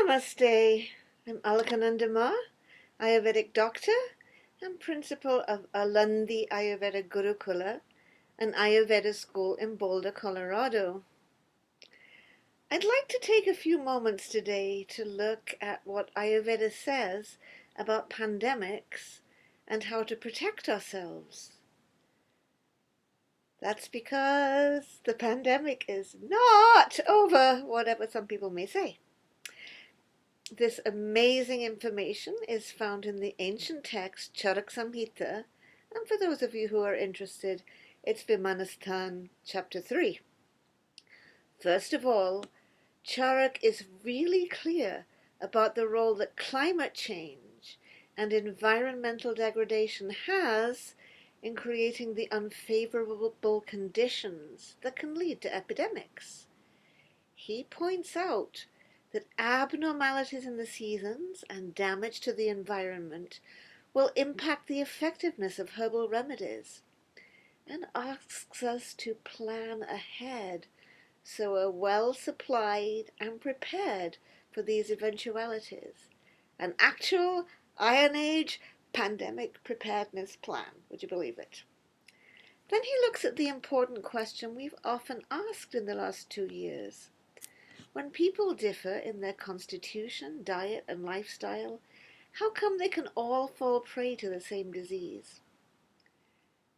Namaste. I'm Alakanandama, Ayurvedic doctor and principal of Alandi Ayurveda Gurukula, an Ayurveda school in Boulder, Colorado. I'd like to take a few moments today to look at what Ayurveda says about pandemics and how to protect ourselves. That's because the pandemic is not over, whatever some people may say. This amazing information is found in the ancient text Charak Samhita, and for those of you who are interested, it's Vimanasthan, chapter 3. First of all, Charak is really clear about the role that climate change and environmental degradation has in creating the unfavorable conditions that can lead to epidemics. He points out that abnormalities in the seasons and damage to the environment will impact the effectiveness of herbal remedies, and asks us to plan ahead so we're well supplied and prepared for these eventualities. An actual Iron Age pandemic preparedness plan. Would you believe it? Then he looks at the important question we've often asked in the last 2 years. When people differ in their constitution, diet, and lifestyle, how come they can all fall prey to the same disease?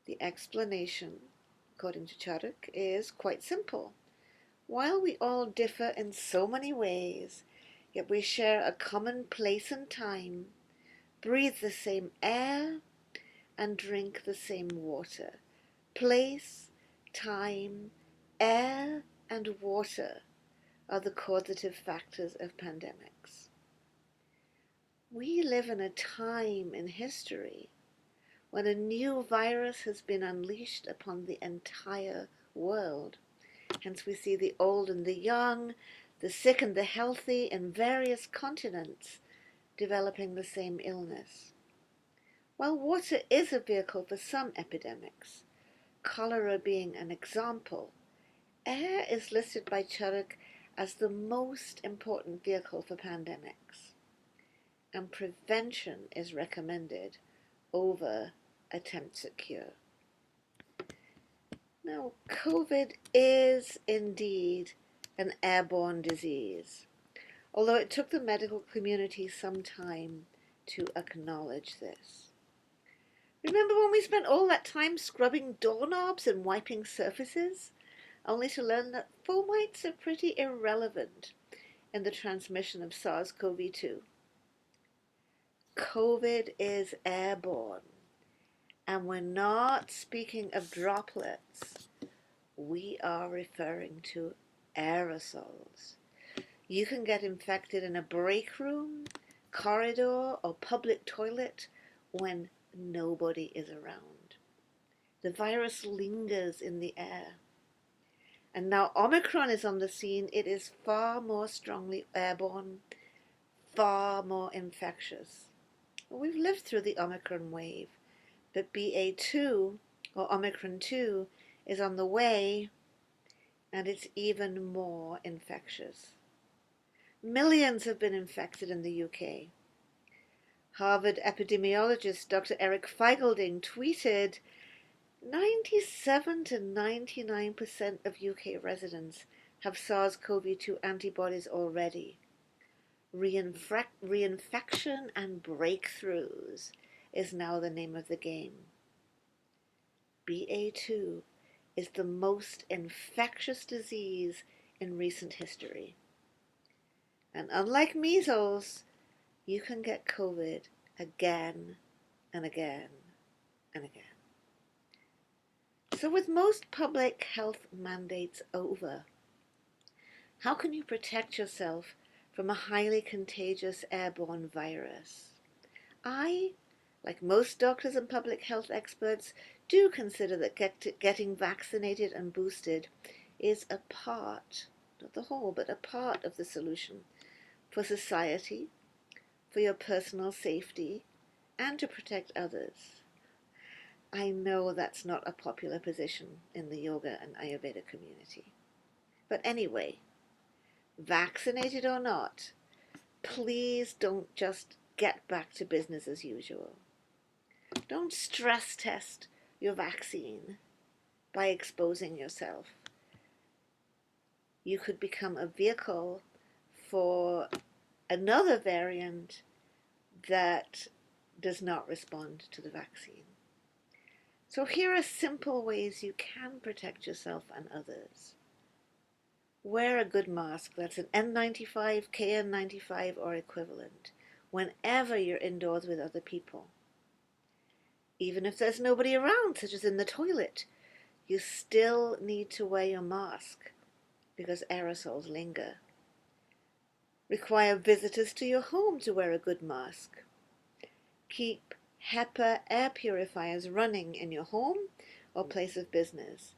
The explanation, according to Charak, is quite simple. While we all differ in so many ways, yet we share a common place and time, breathe the same air, and drink the same water. Place, time, air, and water are the causative factors of pandemics. We live in a time in history when a new virus has been unleashed upon the entire world. Hence we see the old and the young, the sick and the healthy in various continents developing the same illness. While water is a vehicle for some epidemics, cholera being an example, air is listed by Charak as the most important vehicle for pandemics, and prevention is recommended over attempts at cure. Now, COVID is indeed an airborne disease, although it took the medical community some time to acknowledge this. Remember when we spent all that time scrubbing doorknobs and wiping surfaces, only to learn that fomites are pretty irrelevant in the transmission of SARS-CoV-2. COVID is airborne, and we're not speaking of droplets. We are referring to aerosols. You can get infected in a break room, corridor, or public toilet when nobody is around. The virus lingers in the air. And now Omicron is on the scene. It is far more strongly airborne, far more infectious. Well, we've lived through the Omicron wave, but BA2, or Omicron 2, is on the way, and it's even more infectious. Millions have been infected in the UK. Harvard epidemiologist Dr. Eric Feigelding tweeted, 97 to 99% of UK residents have SARS-CoV-2 antibodies already. Reinfection and breakthroughs is now the name of the game. BA2 is the most infectious disease in recent history. And unlike measles, you can get COVID again and again and again. So with most public health mandates over, how can you protect yourself from a highly contagious airborne virus? I, like most doctors and public health experts, do consider that getting vaccinated and boosted is a part, not the whole, but a part of the solution for society, for your personal safety, and to protect others. I know that's not a popular position in the yoga and Ayurveda community. But anyway, vaccinated or not, please don't just get back to business as usual. Don't stress test your vaccine by exposing yourself. You could become a vehicle for another variant that does not respond to the vaccine. So here are simple ways you can protect yourself and others. Wear a good mask, that's an N95, KN95 or equivalent, whenever you're indoors with other people. Even if there's nobody around, such as in the toilet, you still need to wear your mask because aerosols linger. Require visitors to your home to wear a good mask. Keep HEPA air purifiers running in your home or place of business,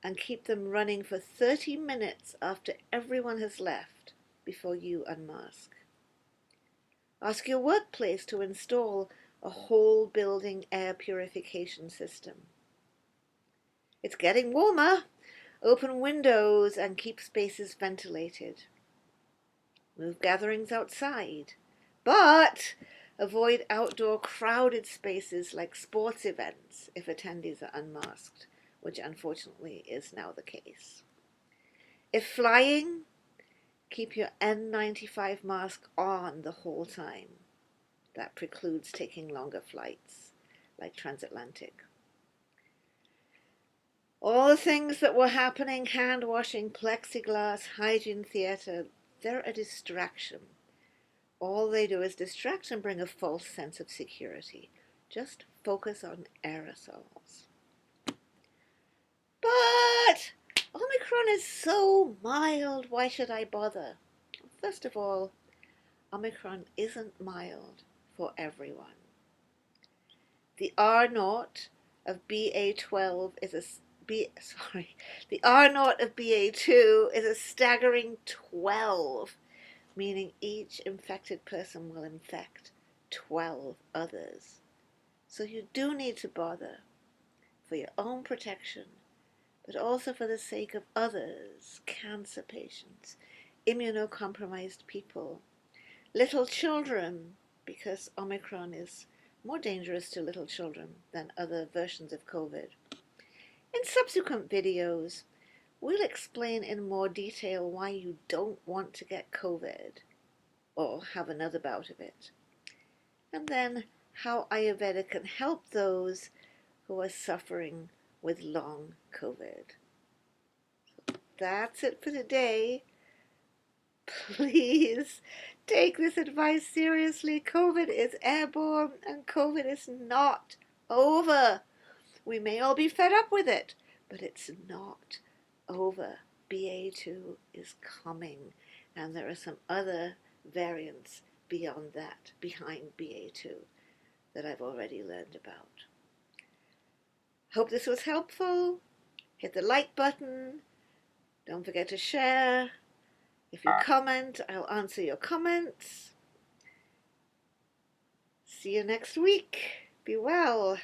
and keep them running for 30 minutes after everyone has left before you unmask. Ask your workplace to install a whole building air purification system. It's getting warmer. Open windows and keep spaces ventilated. Move gatherings outside, but avoid outdoor crowded spaces like sports events if attendees are unmasked, which unfortunately is now the case. If flying, keep your N95 mask on the whole time. That precludes taking longer flights, like transatlantic. All the things that were happening, hand washing, plexiglass, hygiene theatre, they're a distraction. All they do is distract and bring a false sense of security. Just focus on aerosols. But Omicron is so mild, why should I bother? First of all, Omicron isn't mild for everyone. The R0 of BA12 is the R0 of BA2 is a staggering 12, meaning each infected person will infect 12 others. So you do need to bother for your own protection, but also for the sake of others, cancer patients, immunocompromised people, little children, because Omicron is more dangerous to little children than other versions of COVID. In subsequent videos, we'll explain in more detail why you don't want to get COVID or have another bout of it, and then how Ayurveda can help those who are suffering with long COVID. So that's it for today. Please take this advice seriously. COVID is airborne and COVID is not over. We may all be fed up with it, but it's not over. BA2 is coming, and there are some other variants beyond that, behind BA2, that I've already learned about. Hope this was helpful. Hit the like button. Don't forget to share. If you comment, I'll answer your comments. See you next week. Be well.